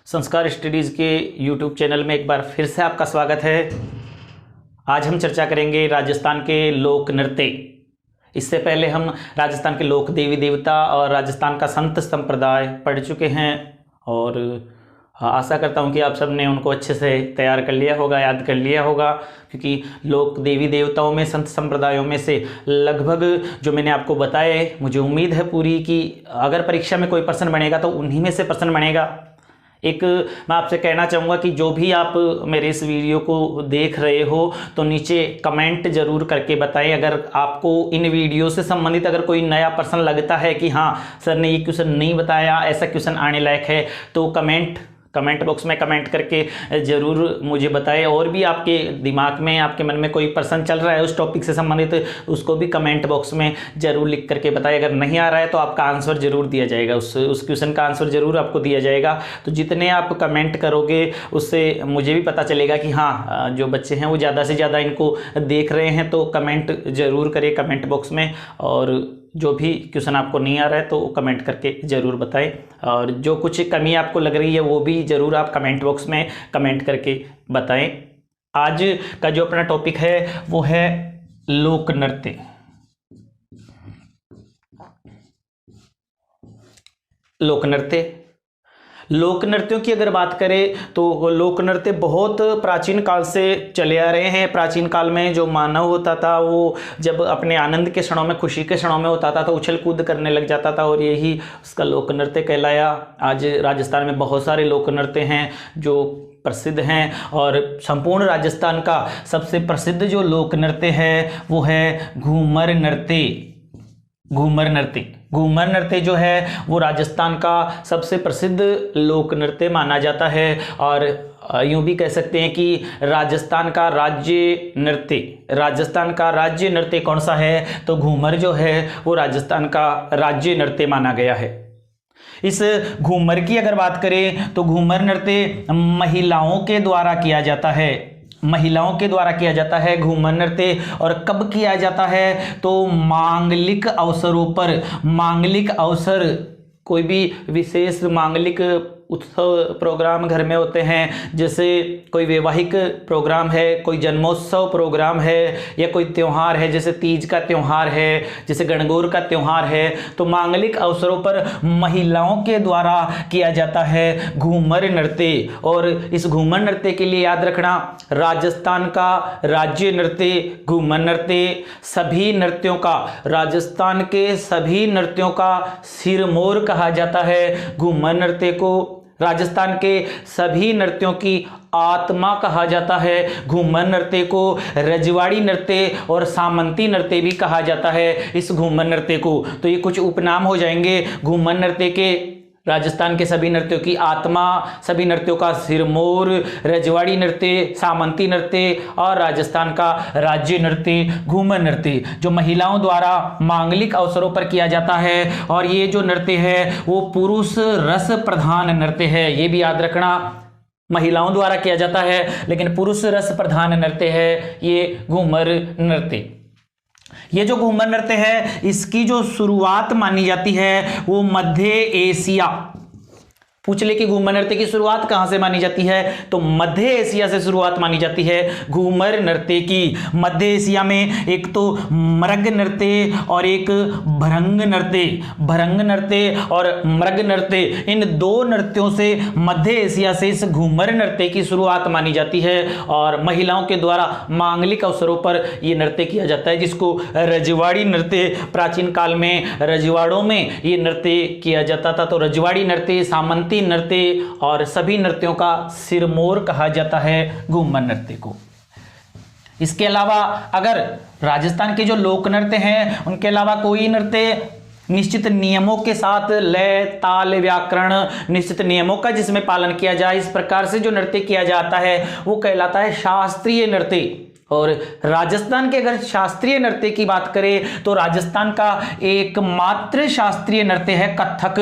संस्कार स्टडीज़ के YouTube channel में एक बार फिर से आपका स्वागत है। आज हम चर्चा करेंगे राजस्थान के लोक नृत्य। इससे पहले हम राजस्थान के लोक देवी देवता और राजस्थान का संत संप्रदाय पढ़ चुके हैं और आशा करता हूं कि आप सब ने उनको अच्छे से तैयार कर लिया होगा, याद कर लिया होगा, क्योंकि लोक देवी देवताओं में, संत संप्रदायों में से लगभग जो मैंने आपको बताए, मुझे उम्मीद है पूरी कि अगर परीक्षा में कोई प्रश्न बनेगा तो उन्हीं में से प्रश्न बनेगा। एक मैं आपसे कहना चाहूँगा कि जो भी आप मेरे इस वीडियो को देख रहे हो तो नीचे कमेंट जरूर करके बताएं। अगर आपको इन वीडियो से संबंधित अगर कोई नया प्रश्न लगता है कि हाँ सर ने ये क्वेश्चन नहीं बताया, ऐसा क्वेश्चन आने लायक है, तो कमेंट बॉक्स में कमेंट करके ज़रूर मुझे बताएं। और भी आपके दिमाग में, आपके मन में कोई प्रश्न चल रहा है उस टॉपिक से संबंधित, उसको भी कमेंट बॉक्स में ज़रूर लिख करके बताएं। अगर नहीं आ रहा है तो आपका आंसर ज़रूर दिया जाएगा, उस क्वेश्चन का आंसर ज़रूर आपको दिया जाएगा। तो जितने आप कमेंट करोगे उससे मुझे भी पता चलेगा कि हाँ जो बच्चे हैं वो ज़्यादा से ज़्यादा इनको देख रहे हैं। तो कमेंट ज़रूर करें कमेंट बॉक्स में, और जो भी क्वेश्चन आपको नहीं आ रहा है तो कमेंट करके ज़रूर बताएं। और जो कुछ कमी आपको लग रही है वो भी ज़रूर आप कमेंट बॉक्स में कमेंट करके बताएं। आज का जो अपना टॉपिक है वो है लोक नृत्य। लोक नृत्य, लोक नृत्यों की अगर बात करें तो लोक नृत्य बहुत प्राचीन काल से चले आ रहे हैं। प्राचीन काल में जो मानव होता था वो जब अपने आनंद के क्षणों में, खुशी के क्षणों में होता था तो उछल कूद करने लग जाता था और यही उसका लोक नृत्य कहलाया। आज राजस्थान में बहुत सारे लोक नृत्य हैं जो प्रसिद्ध हैं, और संपूर्ण राजस्थान का सबसे प्रसिद्ध जो लोक नृत्य है वो है घूमर नृत्य। घूमर नृत्य जो है वो राजस्थान का सबसे प्रसिद्ध लोक नृत्य माना जाता है। और यूं भी कह सकते हैं कि राजस्थान का राज्य नृत्य कौन सा है, तो घूमर जो है वो राजस्थान का राज्य नृत्य माना गया है। इस घूमर की अगर बात करें तो घूमर नृत्य महिलाओं के द्वारा किया जाता है, घूमर नृत्य। और कब किया जाता है तो मांगलिक अवसरों पर, मांगलिक अवसर, कोई भी विशेष मांगलिक उत्सव प्रोग्राम घर में होते हैं, जैसे कोई वैवाहिक प्रोग्राम है, कोई जन्मोत्सव प्रोग्राम है, या कोई त्यौहार है जैसे तीज का त्यौहार है, जैसे गणगौर का त्यौहार है, तो मांगलिक अवसरों पर महिलाओं के द्वारा किया जाता है घूमर नृत्य। और इस घूमर नृत्य के लिए याद रखना, राजस्थान का राज्य नृत्य घूमर नृत्य, सभी नृत्यों का, राजस्थान के सभी नृत्यों का सिरमौर कहा जाता है। घूमर नृत्य को राजस्थान के सभी नृत्यों की आत्मा कहा जाता है। घूमर नृत्य को रजवाड़ी नृत्य और सामंती नृत्य भी कहा जाता है इस घूमर नृत्य को। तो ये कुछ उपनाम हो जाएंगे घूमर नृत्य के। राजस्थान के सभी नृत्यों की आत्मा, सभी नृत्यों का सिरमौर, रजवाड़ी नृत्य, सामंती नृत्य और राजस्थान का राज्य नृत्य घूमर नृत्य, जो महिलाओं द्वारा मांगलिक अवसरों पर किया जाता है। और ये जो नृत्य है वो पुरुष रस प्रधान नृत्य है, ये भी याद रखना। महिलाओं द्वारा किया जाता है लेकिन पुरुष रस प्रधान नृत्य है ये घूमर नृत्य। ये जो घूमर नृत्य है इसकी जो शुरुआत मानी जाती है वो मध्य एशिया। पूछ ले कि घूमर नृत्य की शुरुआत कहां से मानी जाती है, तो मध्य एशिया से शुरुआत मानी जाती है घूमर नृत्य की। मध्य एशिया में एक तो मृग नृत्य और एक भरंग नृत्य और मृग नृत्य, इन दो नृत्यों से मध्य एशिया से इस घूमर नृत्य की शुरुआत मानी जाती है। और महिलाओं के द्वारा मांगलिक अवसरों पर यह नृत्य किया जाता है, जिसको रजवाड़ी नृत्य, प्राचीन काल में रजवाड़ों में ये नृत्य किया जाता था। तो रजवाड़ी नृत्य, सामंती नृत्य और सभी नृत्यों का सिरमौर कहा जाता है घूमर नृत्य को। इसके अलावा अगर राजस्थान के जो लोक नृत्य हैं उनके अलावा कोई नृत्य निश्चित नियमों के साथ, लय, ताल, व्याकरण, निश्चित नियमों का जिसमें पालन किया जाए, इस प्रकार से जो नृत्य किया जाता है वो कहलाता है शास्त्रीय नृत्य। और राजस्थान के अगर शास्त्रीय नृत्य की बात करें तो राजस्थान का एकमात्र शास्त्रीय नृत्य है कथक।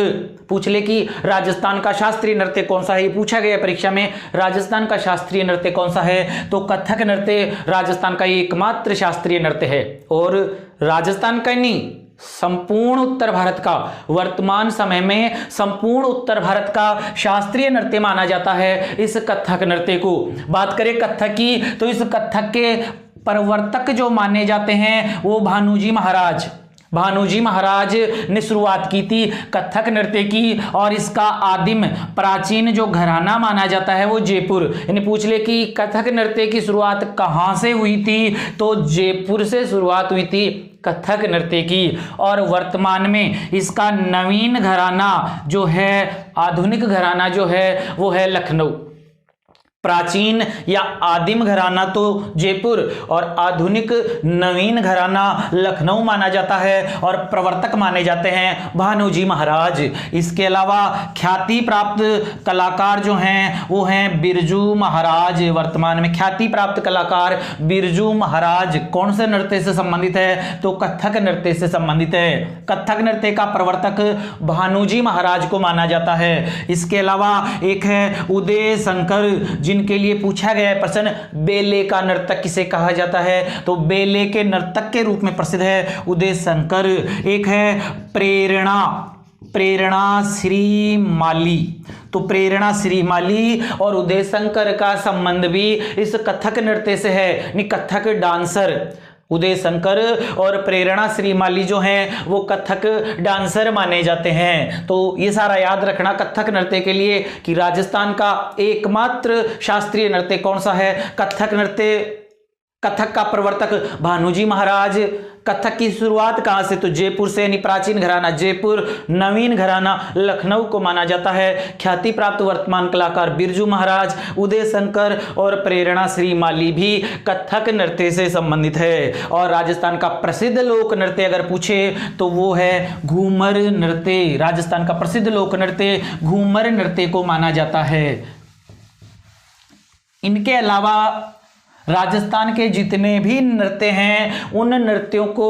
पूछ ले कि राजस्थान का शास्त्रीय नृत्य कौन सा है, ये पूछा गया परीक्षा में। राजस्थान का शास्त्रीय नृत्य कौन सा है, तो कथक नृत्य राजस्थान का एकमात्र शास्त्रीय नृत्य है। और राजस्थान का नहीं, संपूर्ण उत्तर भारत का, वर्तमान समय में संपूर्ण उत्तर भारत का शास्त्रीय नृत्य माना जाता है इस कथक नृत्य को। बात करें कथक की, तो इस कथक के प्रवर्तक जो माने जाते हैं वो भानुजी महाराज। भानुजी महाराज ने शुरुआत की थी कथक नृत्य की, और इसका आदिम प्राचीन जो घराना माना जाता है वो जयपुर। यानी पूछ ले कि कथक नृत्य की शुरुआत कहाँ से हुई थी, तो जयपुर से शुरुआत हुई थी कथक नृत्य की। और वर्तमान में इसका नवीन घराना जो है, आधुनिक घराना जो है वो है लखनऊ। प्राचीन या आदिम घराना तो जयपुर और आधुनिक नवीन घराना लखनऊ माना जाता है, और प्रवर्तक माने जाते हैं भानुजी महाराज। इसके अलावा ख्याति प्राप्त कलाकार जो हैं वो हैं बिरजू महाराज। वर्तमान में ख्याति प्राप्त कलाकार बिरजू महाराज कौन से नृत्य से संबंधित है, तो कथक नृत्य से संबंधित है। कथक नृत्य का प्रवर्तक भानुजी महाराज को माना जाता है। इसके अलावा एक है उदय शंकर, जिनके लिए पूछा गया है प्रश्न, बेले का नर्तक किसे कहा जाता है, तो बेले के नर्तक के रूप में प्रसिद्ध है उदय शंकर। एक है प्रेरणा, प्रेरणा श्रीमाली। तो प्रेरणा श्रीमाली और उदय शंकर का संबंध भी इस कथक नृत्य से है। कथक डांसर उदय शंकर और प्रेरणा श्रीमाली जो हैं वो कथक डांसर माने जाते हैं। तो ये सारा याद रखना कथक नृत्य के लिए कि राजस्थान का एकमात्र शास्त्रीय नृत्य कौन सा है, कथक नृत्य। कथक का प्रवर्तक भानुजी महाराज। कथक की शुरुआत कहां से, तो जयपुर से, यानी प्राचीन घराना जयपुर, नवीन घराना लखनऊ को माना जाता है। ख्याति प्राप्त वर्तमान कलाकार बिरजू महाराज, उदय शंकर और प्रेरणा श्रीमाली भी कथक नृत्य से संबंधित है। और राजस्थान का प्रसिद्ध लोक नृत्य अगर पूछे तो वो है घूमर नृत्य। राजस्थान का प्रसिद्ध लोक नृत्य घूमर नृत्य को माना जाता है। इनके अलावा राजस्थान के जितने भी नृत्य हैं उन नृत्यों को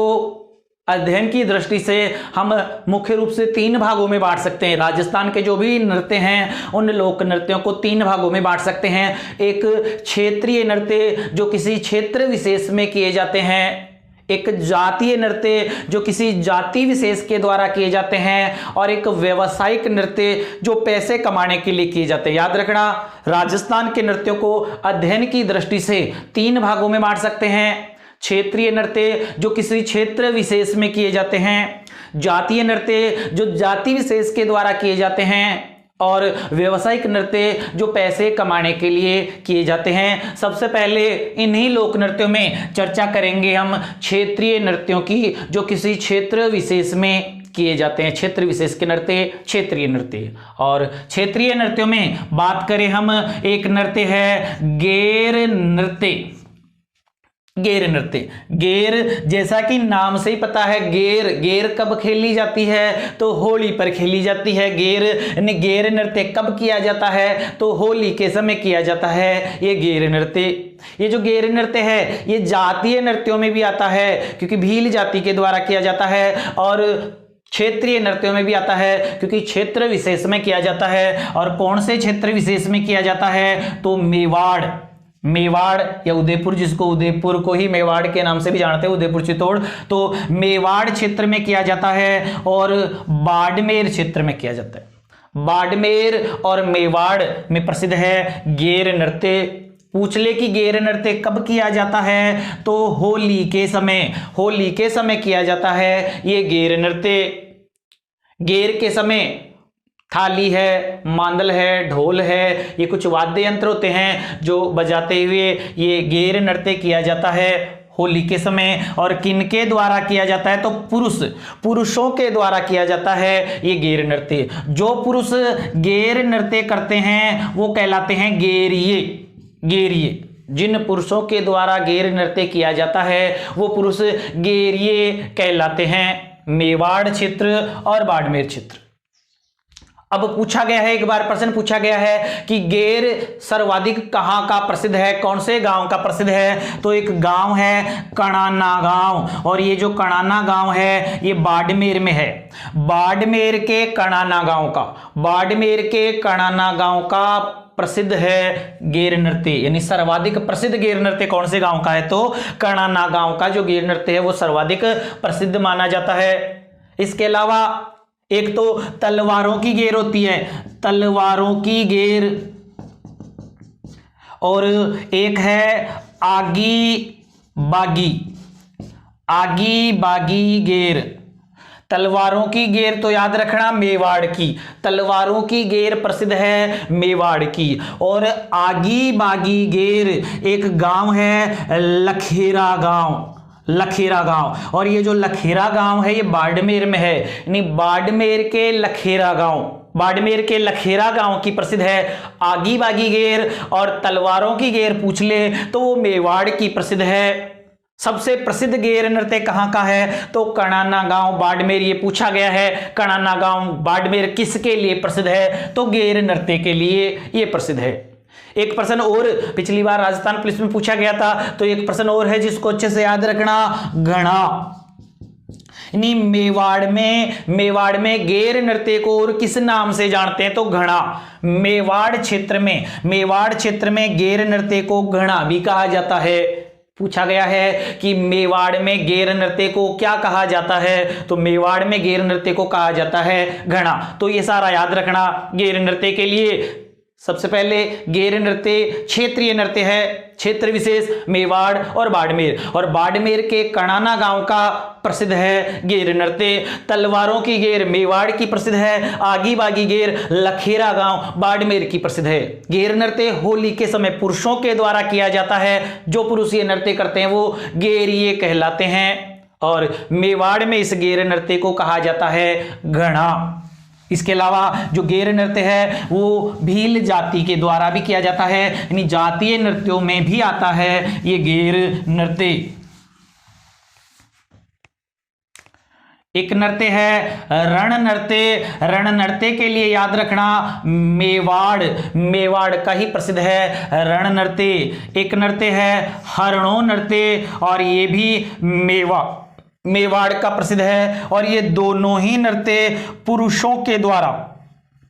अध्ययन की दृष्टि से हम मुख्य रूप से 3 भागों में बांट सकते हैं। राजस्थान के जो भी नृत्य हैं उन लोक नृत्यों को 3 भागों में बांट सकते हैं। एक क्षेत्रीय नृत्य जो किसी क्षेत्र विशेष में किए जाते हैं, एक जातीय नृत्य जो किसी जाति विशेष के द्वारा किए जाते हैं, और एक व्यावसायिक नृत्य जो पैसे कमाने के लिए किए जाते हैं। याद रखना, राजस्थान के नृत्यों को अध्ययन की दृष्टि से 3 भागों में बांट सकते हैं। क्षेत्रीय नृत्य जो किसी क्षेत्र विशेष में किए जाते हैं, जातीय नृत्य जो जाति विशेष के द्वारा किए जाते हैं, और व्यावसायिक नृत्य जो पैसे कमाने के लिए किए जाते हैं। सबसे पहले इन्हीं लोक नृत्यों में चर्चा करेंगे हम क्षेत्रीय नृत्यों की जो किसी क्षेत्र विशेष में किए जाते हैं। क्षेत्र विशेष के नृत्य क्षेत्रीय नृत्य। और क्षेत्रीय नृत्यों में बात करें हम, एक नृत्य है गेर नृत्य। गेर नृत्य, गेर जैसा कि नाम से ही पता है, गेर गेर कब खेली जाती है, तो होली पर खेली जाती है। गेर यानी गेर नृत्य कब किया जाता है, तो होली के समय किया जाता है ये गेर नृत्य। ये जो गेर नृत्य है ये जातीय नृत्यों में भी आता है क्योंकि भील जाति के द्वारा किया जाता है, और क्षेत्रीय नृत्यों में भी आता है क्योंकि क्षेत्र विशेष में किया जाता है। और कौन से क्षेत्र विशेष में किया जाता है, तो मेवाड़, मेवाड़ या उदयपुर, जिसको उदयपुर को ही मेवाड़ के नाम से भी जानते हैं, उदयपुर चित्तौड़, तो मेवाड़ क्षेत्र में किया जाता है और बाड़मेर क्षेत्र में किया जाता है। बाड़मेर और मेवाड़ में प्रसिद्ध है गेर नृत्य। पूछ ले कि गेर नृत्य कब किया जाता है, तो होली के समय, होली के समय किया जाता है ये गेर नृत्य। गेर के समय थाली है, मांदल है, ढोल है, ये कुछ वाद्य यंत्र होते हैं जो बजाते हुए ये गेर नृत्य किया जाता है होली के समय। और किनके द्वारा किया जाता है, तो पुरुषों के द्वारा किया जाता है ये गेर नृत्य। जो पुरुष गेर नृत्य करते हैं वो कहलाते हैं गेरिये। गेरिये, जिन पुरुषों के द्वारा गेर नृत्य किया जाता है वो पुरुष गेरिये कहलाते हैं। मेवाड़ क्षेत्र और बाड़मेर क्षेत्र। अब पूछा गया है, एक बार प्रश्न पूछा गया है कि गेर सर्वाधिक कहां का प्रसिद्ध है, कौन से गांव का प्रसिद्ध है, तो एक गांव है कणाना गांव, और ये जो कणाना गांव है ये बाड़मेर में है। बाड़मेर के कणाना गांव का, बाड़मेर के कणाना गांव का प्रसिद्ध है गेर नृत्य, यानी सर्वाधिक प्रसिद्ध गेर नृत्य कौन से गांव का है? तो कणाना गांव का जो गेर नृत्य है वो सर्वाधिक प्रसिद्ध माना जाता है। इसके अलावा एक तो तलवारों की गेर होती है, तलवारों की गेर, और एक है आगी बागी, आगी बागी गेर। तलवारों की गेर तो याद रखना मेवाड़ की, तलवारों की गेर प्रसिद्ध है मेवाड़ की। और आगी बागी गेर एक गांव है लखेरा गांव, लखेरा गांव, और ये जो लखेरा गांव है ये बाड़मेर में है, यानी बाड़मेर के लखेरा गांव, बाड़मेर के लखेरा गांव की प्रसिद्ध है आगी बागी गेर। और तलवारों की गेर पूछ ले तो वो मेवाड़ की प्रसिद्ध है। सबसे प्रसिद्ध गेर नृत्य कहां का है? तो कणाना गांव बाड़मेर, ये पूछा गया है कणाना गांव बाड़मेर किसके लिए प्रसिद्ध है? तो गेर नृत्य के लिए ये प्रसिद्ध है। एक प्रश्न और पिछली बार राजस्थान पुलिस में पूछा गया था, तो एक प्रश्न और है जिसको अच्छे से याद रखना, घड़ा। मेवाड़ में गेर नृत्य को और किस नाम से जानते हैं? तो घड़ा। मेवाड़ क्षेत्र में गेर नृत्य को घड़ा भी कहा जाता है। पूछा गया है कि मेवाड़ में गेर नृत्य को क्या कहा जाता है? तो मेवाड़ में गेर नृत्य को कहा जाता है घड़ा। तो ये सारा याद रखना गेर नृत्य के लिए। सबसे पहले गेर नृत्य क्षेत्रीय नृत्य है, क्षेत्र विशेष मेवाड़ और बाड़मेर, और बाड़मेर के कणाना गांव का प्रसिद्ध है गेर नृत्य। तलवारों की गेर मेवाड़ की प्रसिद्ध है, आगी बागी गेर लखेरा गांव बाड़मेर की प्रसिद्ध है। गेर नृत्य होली के समय पुरुषों के द्वारा किया जाता है, जो पुरुष ये नृत्य करते हैं वो गेरिये कहलाते हैं, और मेवाड़ में इस गेर नृत्य को कहा जाता है घड़ा। इसके अलावा जो गेर नृत्य है वो भील जाति के द्वारा भी किया जाता है, यानी जातीय नृत्यों में भी आता है ये गेर नृत्य। एक नृत्य है रण नृत्य। रण नृत्य के लिए याद रखना मेवाड़ का ही प्रसिद्ध है रण नृत्य। एक नृत्य है हरणों नृत्य, और ये भी मेवाड़ का प्रसिद्ध है, और ये दोनों ही नृत्य पुरुषों के द्वारा,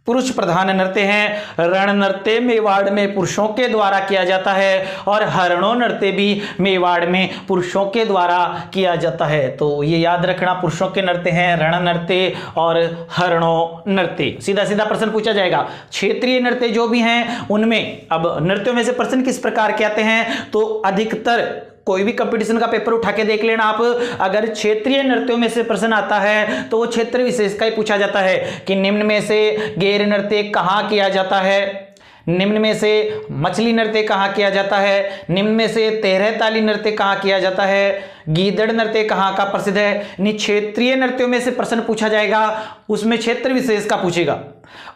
पुरुष प्रधान नृत्य हैं। रण नृत्य मेवाड़ में पुरुषों के द्वारा किया जाता है, और हरणों नृत्य भी मेवाड़ में पुरुषों के द्वारा किया जाता है। तो ये याद रखना, पुरुषों के नृत्य हैं रण नृत्य और हरणों नृत्य। सीधा सीधा प्रश्न पूछा जाएगा। क्षेत्रीय नृत्य जो भी हैं उनमें, अब नृत्यों में से प्रश्न किस प्रकार के आते हैं? तो अधिकतर कोई भी कंपटीशन का पेपर उठा के देख लेना आप, अगर क्षेत्रीय नृत्यों में से प्रश्न आता है तो वो क्षेत्र विशेष का ही पूछा जाता है कि निम्न में से गेर नृत्य कहाँ किया जाता है, निम्न में से मछली नृत्य कहाँ किया जाता है, निम्न में से तेरह ताली नृत्य कहाँ किया जाता है, गीदड़ नृत्य कहाँ का प्रसिद्ध है। क्षेत्रीय नृत्यों में से प्रश्न पूछा जाएगा, उसमें क्षेत्र विशेष का पूछेगा।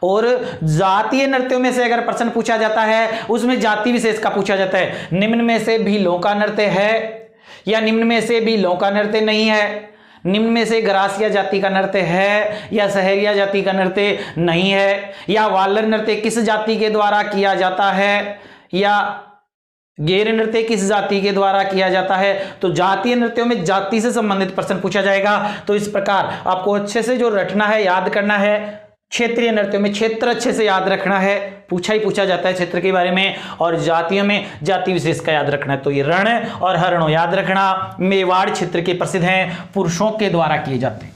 और जातीय नृत्यों में से अगर प्रश्न पूछा जाता है उसमें जाति विशेष का पूछा जाता है। निम्न में से भीलों का नृत्य है, या निम्न में से भीलों का नृत्य नहीं है, निम्न में से गरासिया जाति का नृत्य है या सहरिया जाति का नृत्य नहीं है, या वालर नृत्य किस जाति के द्वारा किया जाता है, या गेर नृत्य किस जाति के द्वारा किया जाता है। तो जातीय नृत्यों में जाति से संबंधित प्रश्न पूछा जाएगा। तो इस प्रकार आपको अच्छे से जो रटना है, याद करना है। क्षेत्रीय नृत्यों में क्षेत्र अच्छे से याद रखना है, पूछा ही पूछा जाता है क्षेत्र के बारे में, और जातियों में जाति विशेष का याद रखना है। तो ये रण और हरणों याद रखना मेवाड़ क्षेत्र के प्रसिद्ध हैं, पुरुषों के द्वारा किए जाते हैं।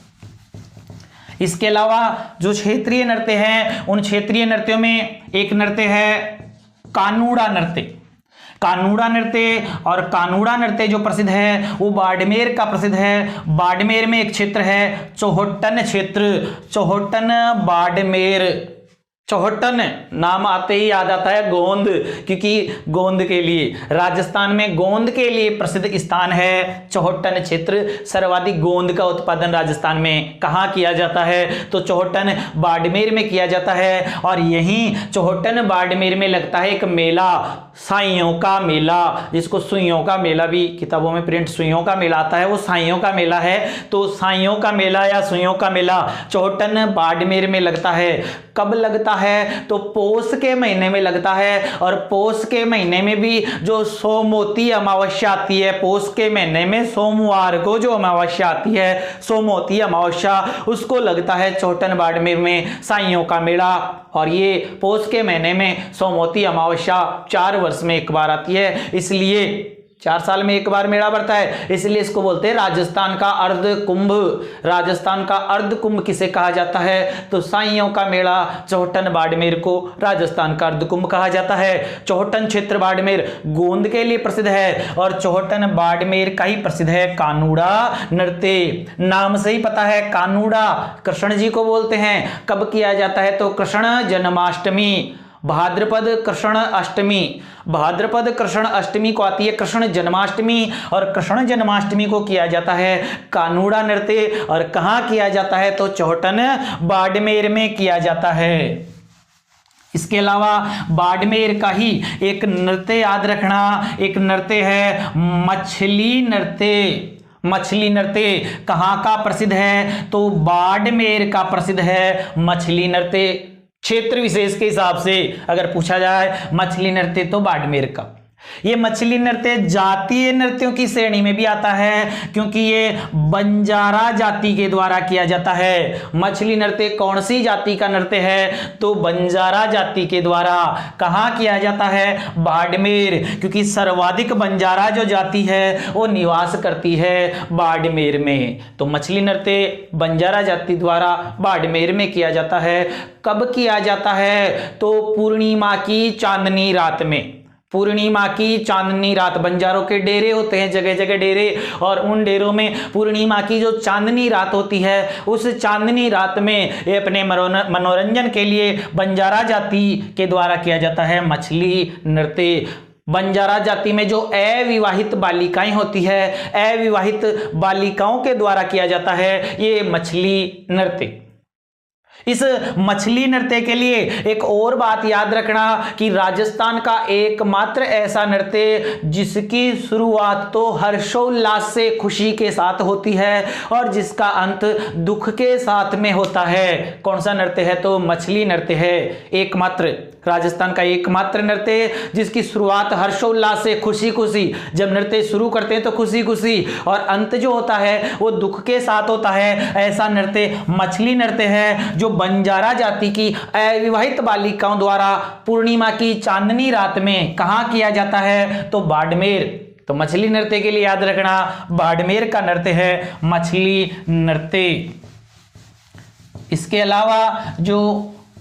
इसके अलावा जो क्षेत्रीय नृत्य हैं उन क्षेत्रीय नृत्यों में एक नृत्य है कानूड़ा नृत्य। कानूड़ा नृत्य, और कानूड़ा नृत्य जो प्रसिद्ध है वो बाड़मेर का प्रसिद्ध है। बाड़मेर में एक क्षेत्र है चौहट्टन क्षेत्र, चौहट्टन बाड़मेर। चौहट्टन नाम आते ही याद आता है गोंद, क्योंकि गोंद के लिए, राजस्थान में गोंद के लिए प्रसिद्ध स्थान है चौहट्टन क्षेत्र। सर्वाधिक गोंद का उत्पादन राजस्थान में कहाँ किया जाता है? तो चौहट्टन बाड़मेर में किया जाता है। और यहीं चौहट्टन बाड़मेर में लगता है एक मेला, साइयों का मेला, जिसको सुइयों का मेला भी किताबों में प्रिंट सुइयों का मेला आता है, वो साइयों का मेला है। तो साइयों का मेला या सुइयों का मेला चौहट्टन बाड़मेर में लगता है। कब लगता है तो पोष के महीने में लगता है, और पोष के महीने में भी जो सोमवती अमावस्या आती है, पोष के महीने में सोमवार को जो अमावस्या आती है, सोमवती अमावस्या, उसको लगता है चौहटन बाड़मेर में साइयों का मेला। और ये पोष के महीने में सोमवती अमावस्या 4 वर्ष में एक बार आती है, इसलिए 4 साल में एक बार मेला पड़ता है, इसलिए इसको बोलते हैं राजस्थान का अर्ध कुंभ। राजस्थान का अर्ध कुंभ किसे कहा जाता है? तो साइयों का मेला चौहटन बाड़मेर को राजस्थान का अर्ध कुंभ कहा जाता है। चौहटन क्षेत्र बाड़मेर गोंद के लिए प्रसिद्ध है, और चौहटन बाड़मेर का ही प्रसिद्ध है कानूड़ा नृत्य। नाम से ही पता है, कानूड़ा कृष्ण जी को बोलते हैं। कब किया जाता है? तो कृष्ण जन्माष्टमी, भाद्रपद कृष्ण अष्टमी, भाद्रपद कृष्ण अष्टमी को आती है कृष्ण जन्माष्टमी, और कृष्ण जन्माष्टमी को किया जाता है कानूड़ा नृत्य। और कहाँ किया जाता है? तो चौहटन बाड़मेर में किया जाता है। इसके अलावा बाड़मेर का ही एक नृत्य याद रखना, एक नृत्य है मछली नृत्य। मछली नृत्य कहाँ का प्रसिद्ध है? तो बाड़मेर का प्रसिद्ध है मछली नृत्य। क्षेत्र विशेष के हिसाब से अगर पूछा जाए मछली नृत्य तो बाड़मेर का। ये मछली नृत्य जातीय नृत्यों की श्रेणी में भी आता है, क्योंकि ये बंजारा जाति के द्वारा किया जाता है। मछली नृत्य कौन सी जाति का नृत्य है? तो बंजारा जाति के द्वारा। कहाँ किया जाता है? बाड़मेर, क्योंकि सर्वाधिक बंजारा जो जाति है वो निवास करती है बाड़मेर में। तो मछली नृत्य बंजारा जाति द्वारा बाड़मेर में किया जाता है। कब किया जाता है? तो पूर्णिमा की चांदनी रात में। पूर्णिमा की चांदनी रात, बंजारों के डेरे होते हैं, जगह जगह डेरे, और उन डेरों में पूर्णिमा की जो चांदनी रात होती है, उस चांदनी रात में ये अपने मनोरंजन के लिए बंजारा जाति के द्वारा किया जाता है मछली नृत्य। बंजारा जाति में जो अविवाहित बालिकाएं होती है, अविवाहित बालिकाओं के द्वारा किया जाता है ये मछली नृत्य। इस मछली नृत्य के लिए एक और बात याद रखना कि राजस्थान का एकमात्र ऐसा नृत्य जिसकी शुरुआत तो हर्षोल्लास से, खुशी के साथ होती है, और जिसका अंत दुख के साथ में होता है। कौन सा नृत्य है? तो मछली नृत्य है। एकमात्र, राजस्थान का एकमात्र नृत्य जिसकी शुरुआत हर्षोल्लास से, खुशी खुशी, जब नृत्य शुरू करते हैं तो खुशी खुशी, और अंत जो होता है वो दुख के साथ होता है, ऐसा नृत्य मछली नृत्य है, जो बंजारा जाति की अविवाहित बालिकाओं द्वारा पूर्णिमा की चांदनी रात में कहाँ किया जाता है? तो बाड़मेर। तो मछली नृत्य के लिए याद रखना बाड़मेर का नृत्य है मछली नृत्य। इसके अलावा जो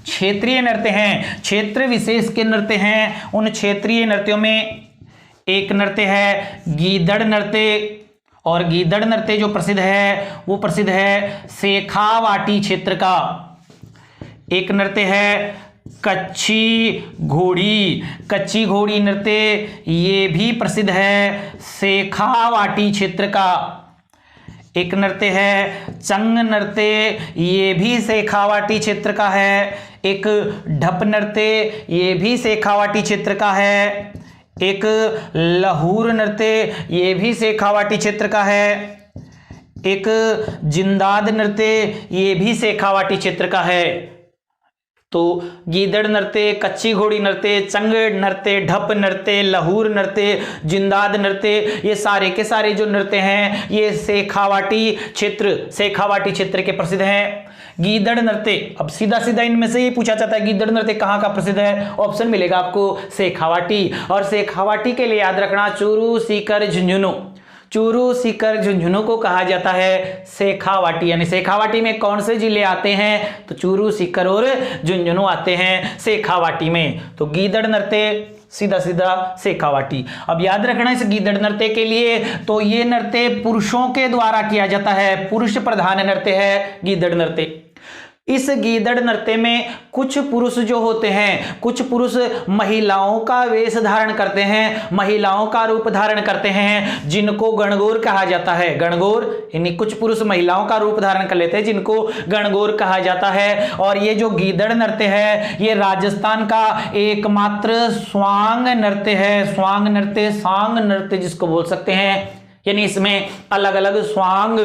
क्षेत्रीय नृत्य हैं, क्षेत्र विशेष के नृत्य हैं, उन क्षेत्रीय नृत्यों में एक नृत्य है गीदड़ नृत्य। और गीदड़ नृत्य जो प्रसिद्ध है वो प्रसिद्ध है शेखावाटी क्षेत्र का। एक नृत्य है कच्ची घोड़ी, कच्ची घोड़ी नृत्य, ये भी प्रसिद्ध है शेखावाटी क्षेत्र का। एक नृत्य है चंग नृत्य, ये भी शेखावाटी क्षेत्र का है। एक ढप नृत्य, ये भी शेखावाटी क्षेत्र का है। एक लहूर नृत्य, ये भी शेखावाटी क्षेत्र का है। एक जिंदाद नृत्य, ये भी शेखावाटी क्षेत्र का है। तो गीदड़ नृत्य, कच्ची घोड़ी नृत्य, चंग नृत्य, ढप नृत्य, लहूर नृत्य, जिंदाद नृत्य, ये सारे के सारे जो नृत्य हैं ये शेखावाटी क्षेत्र के प्रसिद्ध हैं। गीदड़ नृत्य, अब सीधा सीधा इनमें से ये पूछा जाता है गीदड़ नृत्य कहाँ का प्रसिद्ध है? ऑप्शन मिलेगा आपको शेखावाटी। और शेखावाटी के लिए याद रखना चूरू, सीकर, झुंझुनू। चूरू, सीकर, झुंझुनू को कहा जाता है शेखावाटी। यानी शेखावाटी में कौन से जिले आते हैं? तो चूरू, सीकर और झुंझुनू आते हैं शेखावाटी में। तो गीदड़ नृत्य सीधा सीधा शेखावाटी। अब याद रखना इस गीदड़ नृत्य के लिए, तो ये नृत्य पुरुषों के द्वारा किया जाता है, पुरुष प्रधान नृत्य है गीदड़ नृत्य। इस गीदड़ नृत्य में कुछ पुरुष जो होते हैं, कुछ पुरुष महिलाओं का वेश धारण करते हैं, महिलाओं का रूप धारण करते हैं, जिनको गणगौर कहा जाता है। गणगौर यानी कुछ पुरुष महिलाओं का रूप धारण कर लेते हैं जिनको गणगौर कहा जाता है। और ये जो गीदड़ नृत्य है ये राजस्थान का एकमात्र स्वांग नृत्य है। स्वांग नृत्य, सांग नृत्य जिसको बोल सकते हैं, यानी इसमें अलग अलग स्वांग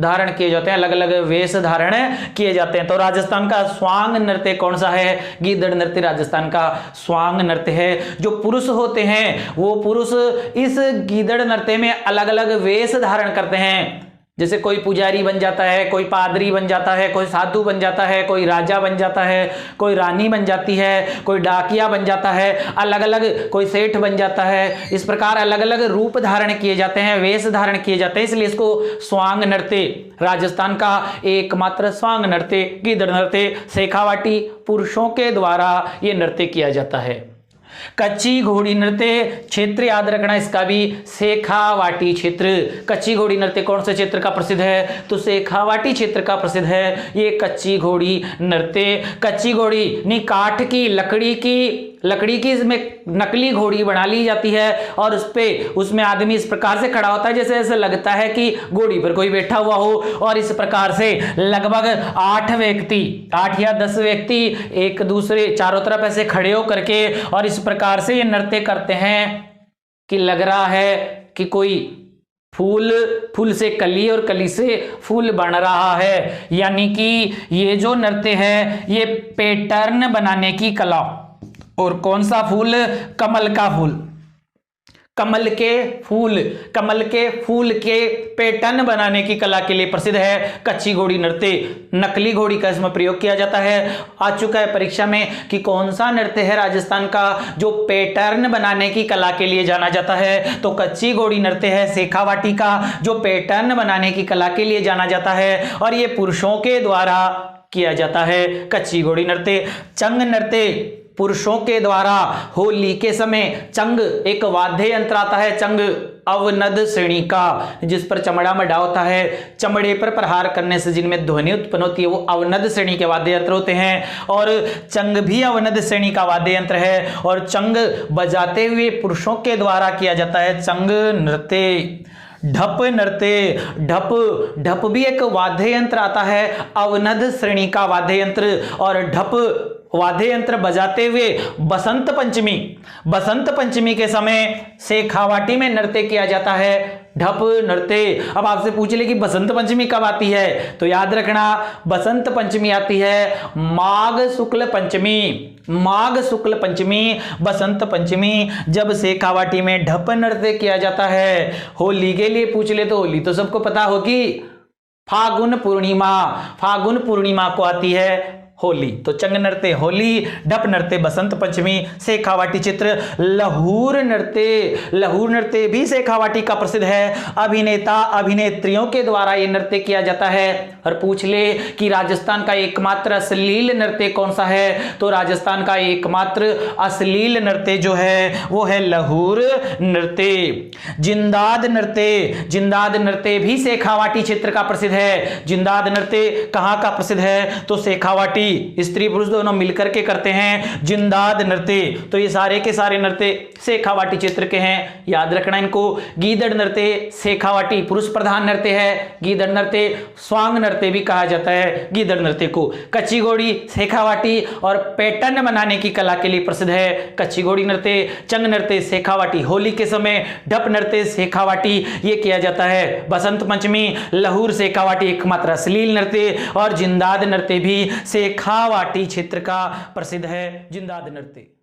धारण किए जाते हैं, अलग अलग वेश धारण किए जाते हैं। तो राजस्थान का स्वांग नृत्य कौन सा है? गीदड़ नृत्य राजस्थान का स्वांग नृत्य है। जो पुरुष होते हैं वो पुरुष इस गीदड़ नृत्य में अलग अलग वेश धारण करते हैं। जैसे कोई पुजारी बन जाता है, कोई पादरी बन जाता है, कोई साधु बन जाता है, कोई राजा बन जाता है, कोई रानी बन जाती है, कोई डाकिया बन जाता है, अलग अलग कोई सेठ बन जाता है। इस प्रकार अलग अलग रूप धारण किए जाते हैं, वेश धारण किए जाते हैं, इसलिए इसको स्वांग नृत्य, राजस्थान का एकमात्र स्वांग नृत्य गीदड़ नृत्य, शेखावाटी पुरुषों के द्वारा ये नृत्य किया जाता है। कच्ची घोड़ी नृत्य क्षेत्र याद रखना इसका भी, शेखावाटी क्षेत्र। कच्ची घोड़ी नृत्य कौन से क्षेत्र का प्रसिद्ध है? तो शेखावाटी क्षेत्र का प्रसिद्ध है ये कच्ची घोड़ी नृत्य। कच्ची घोड़ी नहीं, काठ की लकड़ी की इसमें नकली घोड़ी बना ली जाती है और उसमें आदमी इस प्रकार से खड़ा होता है जैसे ऐसे लगता है कि घोड़ी पर कोई बैठा हुआ हो, और इस प्रकार से लगभग 8 या 10 व्यक्ति एक दूसरे चारों तरफ ऐसे खड़े हो करके और इस प्रकार से ये नृत्य करते हैं कि लग रहा है कि कोई फूल से कली और कली से फूल बन रहा है। यानी कि ये जो नृत्य है ये पैटर्न बनाने की कला। और कौन सा फूल? कमल का फूल। कमल के फूल के पैटर्न बनाने की कला के लिए प्रसिद्ध है कच्ची घोड़ी नृत्य। नकली घोड़ी का इसमें प्रयोग किया जाता है। आ चुका है परीक्षा में कि कौन सा नृत्य है राजस्थान का जो पैटर्न बनाने की कला के लिए जाना जाता है? तो कच्ची घोड़ी नृत्य है शेखावाटी का, जो पैटर्न बनाने की कला के लिए जाना जाता है और ये पुरुषों के द्वारा किया जाता है कच्ची घोड़ी नृत्य। चंग नृत्य पुरुषों के द्वारा होली के समय, चंग एक वाद्य यंत्र आता है, चंग अवनद श्रेणी का, जिस पर चमड़ा मढ़ा होता है, चमड़े पर प्रहार करने से जिनमें ध्वनि उत्पन्न होती है वो अवनद श्रेणी के वाद्य यंत्र होते हैं। और चंग भी अवनद श्रेणी का वाद्य यंत्र है और चंग बजाते हुए पुरुषों के द्वारा किया जाता है चंग नृत्य। ढप नृत्य, ढप भी एक वाद्य यंत्र आता है, अवनद श्रेणी का वाद्य यंत्र। और ढप वाद्य यंत्र बजाते हुए बसंत पंचमी के समय शेखावाटी में नृत्य किया जाता है ढप नृत्य। अब आपसे पूछ ले कि बसंत पंचमी कब आती है? तो याद रखना बसंत पंचमी आती है माघ शुक्ल पंचमी, बसंत पंचमी, जब शेखावाटी में ढप नृत्य किया जाता है। होली के लिए पूछ ले तो होली तो सबको पता होगी, फागुन पूर्णिमा को आती है होली। तो चंग नृत्य होली, ढप नृत्य बसंत पंचमी, शेखावाटी चित्र। लहूर नृत्य भी शेखावाटी का प्रसिद्ध है। अभिनेता अभिनेत्रियों के द्वारा यह नृत्य किया जाता है। और पूछ ले कि राजस्थान का एकमात्र अश्लील नृत्य कौन सा है? तो राजस्थान का एकमात्र अश्लील नृत्य जो है वो है लहूर नृत्य। जिंदाद नृत्य भी शेखावाटी क्षेत्र का प्रसिद्ध है। जिंदाद नृत्य कहाँ का प्रसिद्ध है? तो शेखावाटी, स्त्री पुरुष दोनों मिलकर के करते हैं जिंदाद नृत्य। तो ये सारे के सारे नृत्य शेखावाटी क्षेत्र के हैं, याद रखना इनको। गीदड़ नृत्य शेखावाटी पुरुष प्रधान नृत्य है। गीदड़ नृत्य स्वांग नृत्य भी कहा जाता है गीदड़ नृत्य को। कच्ची घोड़ी शेखावाटी और पैटर्न बनाने की कला के लिए प्रसिद्ध है कच्ची घोड़ी नृत्य। चंग नृत्य शेखावाटी होली के समय, ढप नृत्य शेखावाटी ये किया जाता है बसंत पंचमी। लहूर शेखावाटी एकमात्र अश्लील नृत्य और जिंदाद नृत्य भी शेखावाटी क्षेत्र का प्रसिद्ध है जिंदाद नृत्य।